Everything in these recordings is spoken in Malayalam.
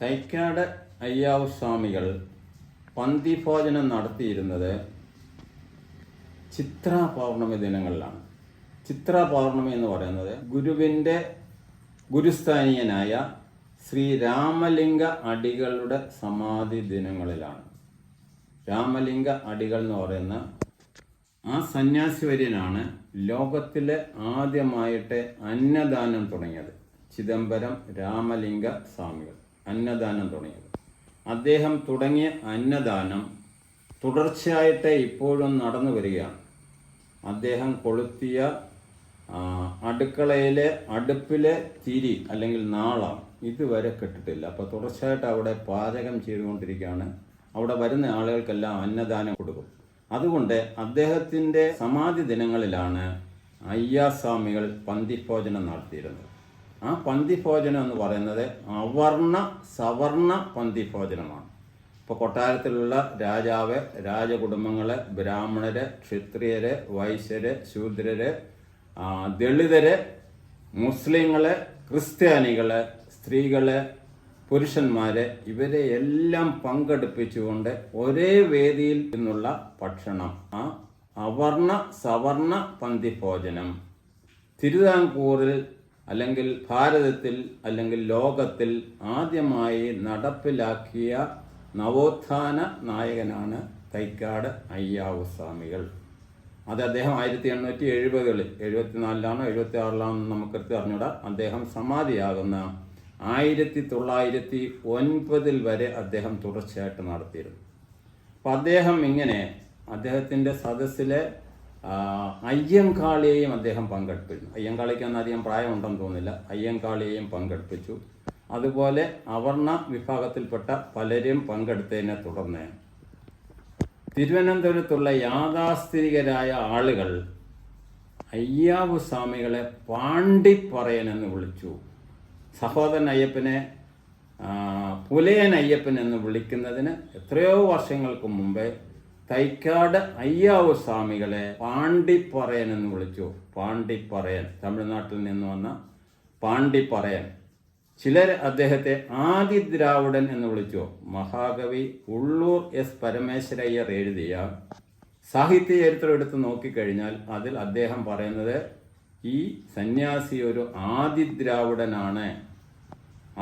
തൈക്കാട് അയ്യാവു സ്വാമികൾ പന്തിഭോജനം നടത്തിയിരുന്നത് ചിത്ര പൗർണമി ദിനങ്ങളിലാണ്. ചിത്ര പൗർണമി എന്ന് പറയുന്നത് ഗുരുവിൻ്റെ ഗുരുസ്ഥാനീയനായ ശ്രീ രാമലിംഗ അടികളുടെ സമാധി ദിനങ്ങളിലാണ്. രാമലിംഗ അടികൾ എന്ന് പറയുന്ന ആ സന്യാസിവര്യനാണ് ലോകത്തിലെ ആദ്യമായിട്ട് അന്നദാനം തുടങ്ങിയത്. ചിദംബരം രാമലിംഗ സ്വാമികൾ അന്നദാനം തുടങ്ങിയത്. അദ്ദേഹം തുടങ്ങിയ അന്നദാനം തുടർച്ചയായിട്ട് ഇപ്പോഴും നടന്നു വരികയാണ്. അദ്ദേഹം കൊളുത്തിയ അടുപ്പിലെ തിരി അല്ലെങ്കിൽ നാളം ഇതുവരെ കെട്ടിട്ടില്ല. അപ്പോൾ തുടർച്ചയായിട്ട് അവിടെ പാചകം ചെയ്തുകൊണ്ടിരിക്കുകയാണ്. അവിടെ വരുന്ന ആളുകൾക്കെല്ലാം അന്നദാനം കൊടുക്കും. അതുകൊണ്ട് അദ്ദേഹത്തിൻ്റെ സമാധി ദിനങ്ങളിലാണ് അയ്യാസ്വാമികൾ പന്തിഭോജനം നടത്തിയിരുന്നത്. ആ പന്തിഭോജനം എന്ന് പറയുന്നത് അവർണ സവർണ പന്തിഭോജനമാണ്. ഇപ്പോൾ കൊട്ടാരത്തിലുള്ള രാജാവ്, രാജകുടുംബങ്ങള്, ബ്രാഹ്മണര്, ക്ഷത്രിയര്, വൈശ്യര്, ശൂദ്രര്, ദളിതര്, മുസ്ലിങ്ങള്, ക്രിസ്ത്യാനികള്, സ്ത്രീകള്, പുരുഷന്മാര് ഇവരെ എല്ലാം പങ്കെടുപ്പിച്ചുകൊണ്ട് ഒരേ വേദിയിൽ നിന്നുള്ള ഭക്ഷണം, ആ അവർണ സവർണ പന്തിഭോജനം തിരുവിതാംകൂറിൽ അല്ലെങ്കിൽ ഭാരതത്തിൽ അല്ലെങ്കിൽ ലോകത്തിൽ ആദ്യമായി നടപ്പിലാക്കിയ നവോത്ഥാന നായകനാണ് തൈക്കാട് അയ്യാവു സ്വാമികൾ. അത് അദ്ദേഹം 1870-കളിൽ 74-ലാണോ 76-ലാണോ നമുക്കടുത്ത് അറിഞ്ഞൂടാ. അദ്ദേഹം സമാധിയാകുന്ന 1909 വരെ അദ്ദേഹം തുടർച്ചയായിട്ട് നടത്തിയിരുന്നു. അപ്പം അദ്ദേഹം ഇങ്ങനെ അദ്ദേഹത്തിൻ്റെ സദസ്സിലെ അയ്യങ്കാളിയെയും അദ്ദേഹം പങ്കെടുപ്പിച്ചു. അയ്യങ്കാളിക്കൊന്നും അധികം പ്രായമുണ്ടെന്ന് തോന്നുന്നില്ല. അയ്യങ്കാളിയെയും പങ്കെടുപ്പിച്ചു. അതുപോലെ അവർണ വിഭാഗത്തിൽപ്പെട്ട പലരും പങ്കെടുത്തതിനെ തുടർന്ന് തിരുവനന്തപുരത്തുള്ള യാഥാസ്ഥിതികരായ ആളുകൾ അയ്യാവു സ്വാമികളെ പാണ്ടിപ്പറയൻ എന്ന് വിളിച്ചു. സഹോദരൻ അയ്യപ്പനെ പുലയൻ അയ്യപ്പൻ എന്ന് വിളിക്കുന്നതിന് എത്രയോ വർഷങ്ങൾക്ക് മുമ്പേ തൈക്കാട് അയ്യാവു സ്വാമികളെ പാണ്ടിപ്പറയൻ എന്ന് വിളിച്ചു. പാണ്ടിപ്പറയൻ, തമിഴ്നാട്ടിൽ നിന്ന് വന്ന പാണ്ടിപ്പറയൻ. ചിലർ അദ്ദേഹത്തെ ആദിദ്രാവിഡൻ എന്ന് വിളിച്ചു. മഹാകവി ഉള്ളൂർ എസ് പരമേശ്വരയ്യർ എഴുതിയ സാഹിത്യ ചരിത്രം എടുത്ത് നോക്കിക്കഴിഞ്ഞാൽ അതിൽ അദ്ദേഹം പറയുന്നത് ഈ സന്യാസി ഒരു ആദിദ്രാവിഡനാണ്.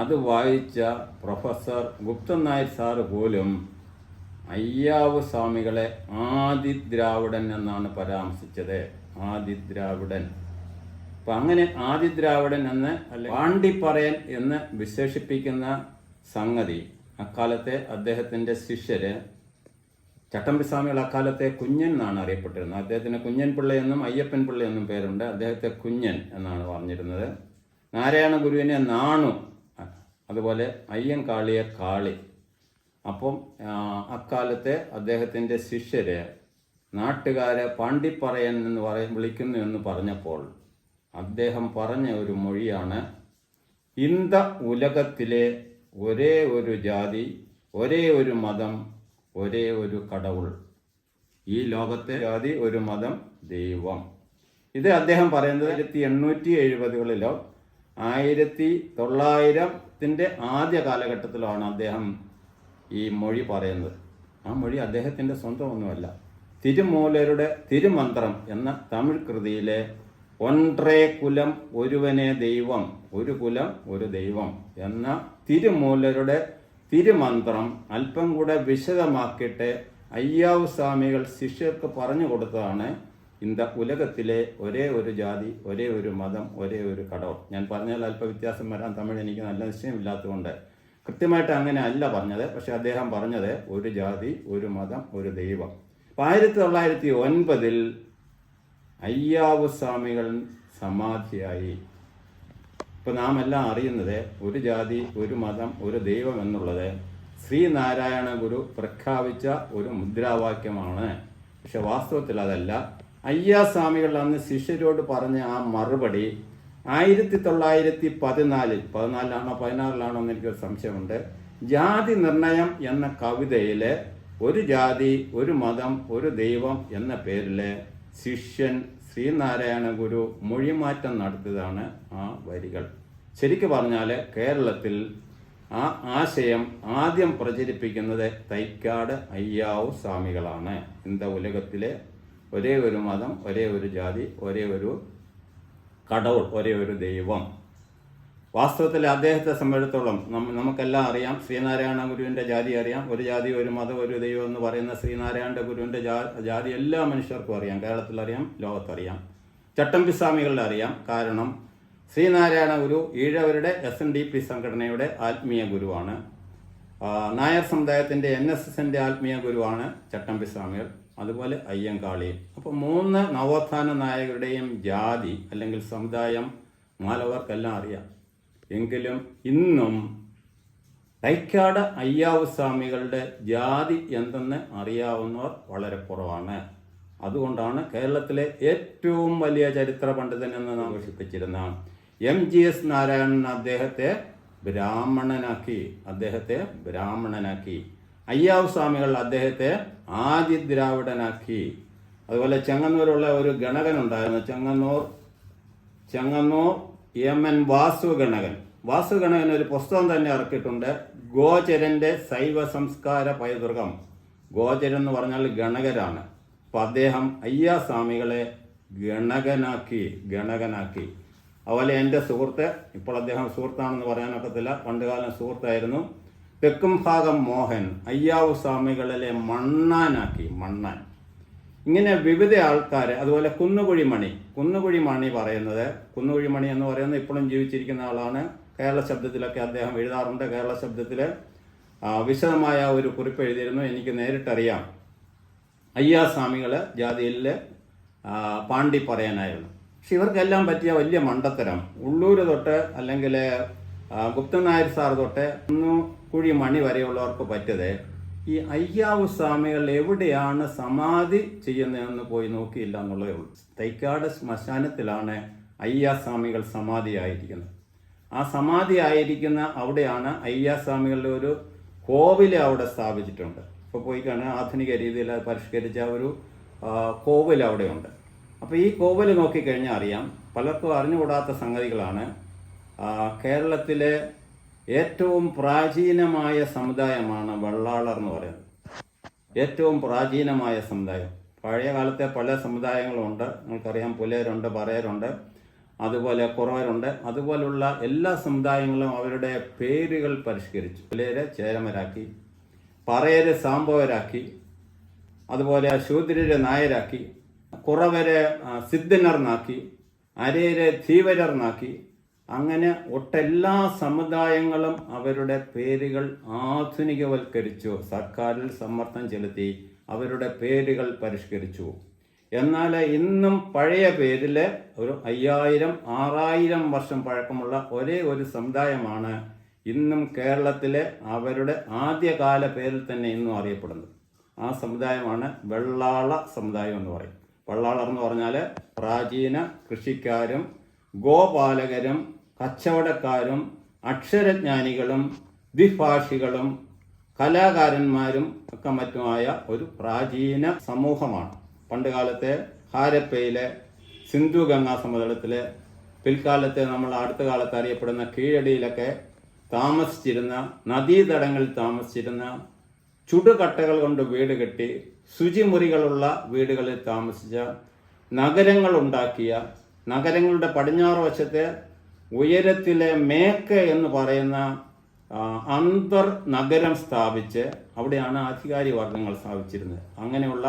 അത് വായിച്ച പ്രൊഫസർ ഗുപ്തൻ നായർ സാറ് പോലും അയ്യാവു സ്വാമികളെ ആദിദ്രാവിഡൻ എന്നാണ് പരാമർശിച്ചത്. ആദിദ്രാവിഡൻ. അപ്പം അങ്ങനെ ആദിദ്രാവിഡൻ എന്ന് അല്ലെ പാണ്ടിപ്പറയൻ എന്ന് വിശേഷിപ്പിക്കുന്ന സംഗതി അക്കാലത്തെ അദ്ദേഹത്തിൻ്റെ ശിഷ്യര് ചട്ടമ്പി സ്വാമികൾ അക്കാലത്തെ കുഞ്ഞൻ എന്നാണ് അറിയപ്പെട്ടിരുന്നത്. അദ്ദേഹത്തിന് കുഞ്ഞൻ പിള്ളയെന്നും അയ്യപ്പൻ പിള്ളയെന്നും പേരുണ്ട്. അദ്ദേഹത്തെ കുഞ്ഞൻ എന്നാണ് പറഞ്ഞിരുന്നത്. നാരായണ ഗുരുവിനെ നാണു, അതുപോലെ അയ്യങ്കാളിയെ കാളി. അപ്പം അക്കാലത്തെ അദ്ദേഹത്തിൻ്റെ ശിഷ്യര് നാട്ടുകാരെ പാണ്ടിപ്പറയൻ എന്ന് വിളിക്കുന്നു എന്ന് പറഞ്ഞപ്പോൾ അദ്ദേഹം പറഞ്ഞ ഒരു മൊഴിയാണ് ഇന്ത ഉലകത്തിലെ ഒരേ ഒരു ജാതി, ഒരേ ഒരു മതം, ഒരേ ഒരു കടവുൾ. ഈ ലോകത്തെ ജാതി, ഒരു മതം, ദൈവം. ഇത് അദ്ദേഹം പറയുന്നത് 1870-കളിലോ 1900-ന്റെ ആദ്യ കാലഘട്ടത്തിലാണ് അദ്ദേഹം ഈ മൊഴി പറയുന്നത്. ആ മൊഴി അദ്ദേഹത്തിൻ്റെ സ്വന്തമൊന്നുമല്ല. തിരുമൂലരുടെ തിരുമന്ത്രം എന്ന തമിഴ് കൃതിയിലെ ഒன்றേ കുലം ഒരുവനെ ദൈവം, ഒരു കുലം ഒരു ദൈവം എന്ന തിരുമൂലരുടെ തിരുമന്ത്രം അല്പം കൂടെ വിശദമാക്കിയിട്ട് അയ്യാവു സ്വാമികൾ ശിഷ്യർക്ക് പറഞ്ഞു കൊടുത്തതാണ് ഇന്ത ഉലകത്തിലെ ഒരേ ഒരു ജാതി, ഒരേ ഒരു മതം, ഒരേ ഒരു കടവ്. ഞാൻ പറഞ്ഞാൽ അല്പ വ്യത്യാസം വരാൻ തമിഴ് എനിക്ക് നല്ല നിശ്ചയമില്ലാത്തതുകൊണ്ട് കൃത്യമായിട്ട് അങ്ങനെ അല്ല പറഞ്ഞത്. പക്ഷെ അദ്ദേഹം പറഞ്ഞത് ഒരു ജാതി, ഒരു മതം, ഒരു ദൈവം. 1909 അയ്യാവു സ്വാമികൾ സമാധിയായി. ഇപ്പം നാം എല്ലാം അറിയുന്നത് ഒരു ജാതി, ഒരു മതം, ഒരു ദൈവം എന്നുള്ളത് ശ്രീനാരായണ ഗുരു പ്രഖ്യാപിച്ച ഒരു മുദ്രാവാക്യമാണ്. പക്ഷെ വാസ്തവത്തിൽ അതല്ല. അയ്യാസ്വാമികൾ അന്ന് ശിഷ്യരോട് പറഞ്ഞ ആ മറുപടി 1914 14-ലാണോ 16-ലാണോ എന്ന് എനിക്കൊരു സംശയമുണ്ട്. ജാതി നിർണയം എന്ന കവിതയിലെ ഒരു ജാതി, ഒരു മതം, ഒരു ദൈവം എന്ന പേരില് ശിഷ്യൻ ശ്രീനാരായണ ഗുരു മൊഴിമാറ്റം നടത്തിയതാണ് ആ വരികൾ. ശരിക്കു പറഞ്ഞാൽ കേരളത്തിൽ ആ ആശയം ആദ്യം പ്രചരിപ്പിക്കുന്നത് തൈക്കാട് അയ്യാവു സ്വാമികളാണ്. ഇന്ത ഉലകത്തിലെ ഒരേ ഒരു മതം, ഒരേ ഒരു ജാതി, ഒരേ ഒരു കടവുൾ, ഒരേ ഒരു ദൈവം. വാസ്തവത്തിൽ അദ്ദേഹത്തെ സംബന്ധിച്ചിടത്തോളം നമുക്കെല്ലാം അറിയാം. ശ്രീനാരായണ ഗുരുവിൻ്റെ ജാതി അറിയാം. ഒരു ജാതി, ഒരു മതം, ഒരു ദൈവം എന്ന് പറയുന്ന ശ്രീനാരായണ ഗുരുവിൻ്റെ ജാതി എല്ലാ മനുഷ്യർക്കും അറിയാം. കേരളത്തിലറിയാം, ലോകത്തറിയാം. ചട്ടമ്പിസ്വാമികളുടെ അറിയാം. കാരണം ശ്രീനാരായണ ഗുരു ഈഴവരുടെ SNDP സംഘടനയുടെ ആത്മീയ ഗുരുവാണ്. നായർ സമുദായത്തിൻ്റെ NSSൻ്റെ ആത്മീയ ഗുരുവാണ് ചട്ടമ്പിസ്വാമികൾ, അതുപോലെ അയ്യങ്കാളിയും. അപ്പോൾ 3 നവോത്ഥാന നായകരുടെയും ജാതി അല്ലെങ്കിൽ സമുദായം മാലവർക്കെല്ലാം അറിയാം. എങ്കിലും ഇന്നും തൈക്കാട് അയ്യാവു സ്വാമികളുടെ ജാതി എന്തെന്ന് അറിയാവുന്നവർ വളരെ കുറവാണ്. അതുകൊണ്ടാണ് കേരളത്തിലെ ഏറ്റവും വലിയ ചരിത്ര പണ്ഡിതൻ എന്ന് നാം വിശേഷിപ്പിച്ചിരുന്ന MGS നാരായണൻ അദ്ദേഹത്തെ ബ്രാഹ്മണനാക്കി. അയ്യാവു സ്വാമികൾ അദ്ദേഹത്തെ ആദിദ്രാവിഡനാക്കി. അതുപോലെ ചെങ്ങന്നൂരുള്ള ഒരു ഗണകനുണ്ടായിരുന്നു, ചെങ്ങന്നൂർ MN വാസുഗണകൻ ഒരു പുസ്തകം തന്നെ ഇറക്കിയിട്ടുണ്ട്. ഗോചരൻ്റെ ശൈവ സംസ്കാര പൈതൃകം. ഗോചരൻ എന്ന് പറഞ്ഞാൽ ഗണകരാണ്. അപ്പം അദ്ദേഹം അയ്യാ സ്വാമികളെ ഗണകനാക്കി. അതുപോലെ എൻ്റെ സുഹൃത്ത്, ഇപ്പോൾ അദ്ദേഹം സുഹൃത്താണെന്ന് പറയാനൊക്കത്തില്ല, പണ്ടുകാലം സുഹൃത്തായിരുന്നു, തെക്കും ഭാഗം മോഹൻ അയ്യാവു സ്വാമികളിലെ മണ്ണാൻ. ഇങ്ങനെ വിവിധ ആൾക്കാർ. അതുപോലെ കുന്നുകുഴി മണി പറയുന്നത്, കുന്നുകുഴി മണി എന്ന് പറയുന്നത് ഇപ്പോഴും ജീവിച്ചിരിക്കുന്ന ആളാണ്. കേരള ശബ്ദത്തിലൊക്കെ അദ്ദേഹം എഴുതാറുണ്ട്. കേരള ശബ്ദത്തിൽ വിശദമായ ഒരു കുറിപ്പ് എഴുതിയിരുന്നു. എനിക്ക് നേരിട്ടറിയാം. അയ്യാ സ്വാമികൾ ജാതിയിൽ പാണ്ടി പറയാനായിരുന്നു. പക്ഷെ ഇവർക്കെല്ലാം പറ്റിയ വലിയ മണ്ടത്തരം ഉള്ളൂർ തൊട്ട് അല്ലെങ്കിൽ ഗുപ്തൻ നായർ സാർ തൊട്ട് കുന്നുകുഴി മണി വരെയുള്ളവർക്ക് പറ്റത് ഈ അയ്യാവു സ്വാമികൾ എവിടെയാണ് സമാധി ചെയ്യുന്നതെന്ന് പോയി നോക്കിയില്ല എന്നുള്ളതേ ഉള്ളൂ. തൈക്കാട് ശ്മശാനത്തിലാണ് അയ്യാ സ്വാമികൾ സമാധിയായിരിക്കുന്നത്. ആ സമാധി ആയിരിക്കുന്ന അവിടെയാണ് അയ്യാ സ്വാമികളുടെ ഒരു കോവിൽ അവിടെ സ്ഥാപിച്ചിട്ടുണ്ട്. ഇപ്പോൾ പോയി കാണാൻ ആധുനിക രീതിയിൽ പരിഷ്കരിച്ച ഒരു കോവിൽ അവിടെയുണ്ട്. അപ്പോൾ ഈ കോവിൽ നോക്കിക്കഴിഞ്ഞാൽ അറിയാം, പലർക്കും അറിഞ്ഞുകൂടാത്ത സംഗതികളാണ്. കേരളത്തിലെ ഏറ്റവും പ്രാചീനമായ സമുദായമാണ് വെള്ളാളർ എന്ന് പറയുന്നത്. ഏറ്റവും പ്രാചീനമായ സമുദായം. പഴയ കാലത്തെ പല സമുദായങ്ങളുണ്ട്, നിങ്ങൾക്കറിയാം. പുലയരുണ്ട്, പറയരുണ്ട്, അതുപോലെ കുറവരുണ്ട്. അതുപോലുള്ള എല്ലാ സമുദായങ്ങളും അവരുടെ പേരുകൾ പരിഷ്കരിച്ചു. പുലയരെ ചേരമരാക്കി, പറയരെ സാമ്പവരാക്കി, അതുപോലെ ശൂദ്രരെ നായരാക്കി, കുറവരെ സിദ്ധനർന്നാക്കി, അരയരെ ധീവരർന്നാക്കി. അങ്ങനെ ഒട്ടെല്ലാ സമുദായങ്ങളും അവരുടെ പേരുകൾ ആധുനികവൽക്കരിച്ചു. സർക്കാരിൽ സമ്മർദ്ദം ചെലുത്തി അവരുടെ പേരുകൾ പരിഷ്കരിച്ചു. എന്നാൽ ഇന്നും പഴയ പേരിൽ ഒരു 5000-6000 വർഷം പഴക്കമുള്ള ഒരേ ഒരു സമുദായമാണ് ഇന്നും കേരളത്തിലെ അവരുടെ ആദ്യകാല പേരിൽ തന്നെ ഇന്നും അറിയപ്പെടുന്നത്. ആ സമുദായമാണ് വെള്ളാള സമുദായം എന്ന് പറയും. വെള്ളാളർ എന്ന് പറഞ്ഞാൽ പ്രാചീന കൃഷിക്കാരും ഗോപാലകരും കച്ചവടക്കാരും അക്ഷരജ്ഞാനികളും ദ്വിഭാഷികളും കലാകാരന്മാരും ഒക്കെ മറ്റുമായ ഒരു പ്രാചീന സമൂഹമാണ്. പണ്ടുകാലത്തെ ഹാരപ്പയിലെ സിന്ധു ഗംഗാ സമതലത്തിലെ, പിൽക്കാലത്തെ നമ്മൾ അടുത്ത കാലത്ത് അറിയപ്പെടുന്ന കീഴടിയിലൊക്കെ താമസിച്ചിരുന്ന, നദീതടങ്ങളിൽ താമസിച്ചിരുന്ന, ചുടുകട്ടകൾ കൊണ്ട് വീട് കെട്ടി ശുചിമുറികളുള്ള വീടുകളിൽ താമസിച്ച, നഗരങ്ങളുണ്ടാക്കിയ, നഗരങ്ങളുടെ പടിഞ്ഞാറ് വശത്തെ ഉയരത്തിലെ മേക്ക് എന്ന് പറയുന്ന അന്തർ നഗരം സ്ഥാപിച്ച് അവിടെയാണ് അധികാരി വർഗങ്ങൾ സ്ഥാപിച്ചിരുന്നത്. അങ്ങനെയുള്ള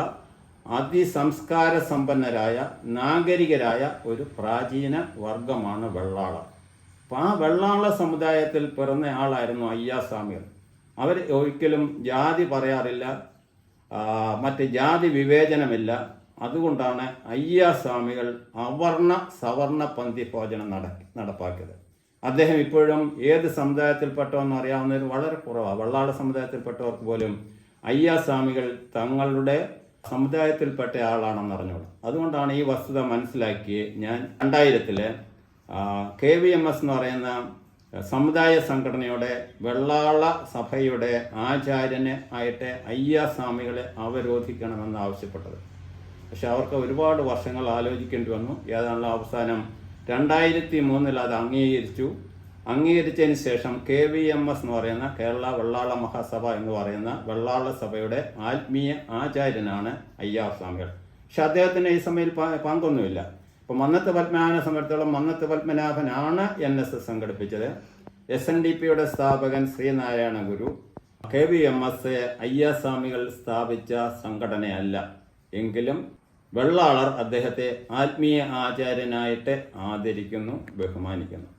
അതിസംസ്കാര സമ്പന്നരായ നാഗരികരായ ഒരു പ്രാചീന വർഗമാണ് വെള്ളാളർ. അപ്പം ആ വെള്ളാള സമുദായത്തിൽ പിറന്ന ആളായിരുന്നു അയ്യാ സ്വാമികൾ. അവർ ഒരിക്കലും ജാതി പറയാറില്ല, മറ്റ് ജാതി വിവേചനമില്ല. അതുകൊണ്ടാണ് അയ്യാ സ്വാമികൾ അവർണ സവർണ പന്തി ഭോജനം നടപ്പാക്കിയത്. അദ്ദേഹം ഇപ്പോഴും ഏത് സമുദായത്തിൽപ്പെട്ടവെന്ന് അറിയാവുന്നവർ വളരെ കുറവാണ്. വെള്ളാള സമുദായത്തിൽപ്പെട്ടവർക്ക് പോലും അയ്യാ സ്വാമികൾ തങ്ങളുടെ സമുദായത്തിൽപ്പെട്ട ആളാണെന്ന് അറിഞ്ഞോളൂ. അതുകൊണ്ടാണ് ഈ വസ്തുത മനസ്സിലാക്കി ഞാൻ 2000 KVMS എന്ന് പറയുന്ന സമുദായ സംഘടനയുടെ വെള്ളാള സഭയുടെ ആചാര്യനെ ആയിട്ട് അയ്യാ സ്വാമികളെ അവരോധിക്കണമെന്ന് ആവശ്യപ്പെട്ടത്. പക്ഷെ അവർക്ക് ഒരുപാട് വർഷങ്ങൾ ആലോചിക്കേണ്ടി വന്നു. ഏതാണ്ട് അവസാനം 2003 അത് അംഗീകരിച്ചു. അംഗീകരിച്ചതിന് ശേഷം KVMS എന്ന് പറയുന്ന കേരള വെള്ളാള മഹാസഭ എന്ന് പറയുന്ന വെള്ളാള സഭയുടെ ആത്മീയ ആചാര്യനാണ് അയ്യാർ സ്വാമികൾ. പക്ഷെ അദ്ദേഹത്തിന് ഈ സഭയിൽ പങ്കൊന്നുമില്ല. ഇപ്പം മന്നത്ത് പത്മനാഭനെ സംബന്ധിച്ചിടത്തോളം മന്നത്ത് പത്മനാഭനാണ് NSS സംഘടിപ്പിച്ചത്. SNDPയുടെ സ്ഥാപകൻ ശ്രീനാരായണ ഗുരു. KVMS അയ്യാർ സ്വാമികൾ സ്ഥാപിച്ച സംഘടനയല്ല. എങ്കിലും വെള്ളാളർ അദ്ദേഹത്തെ ആത്മീയ ആചാര്യനായിട്ട് ആദരിക്കുന്നു, ബഹുമാനിക്കുന്നു.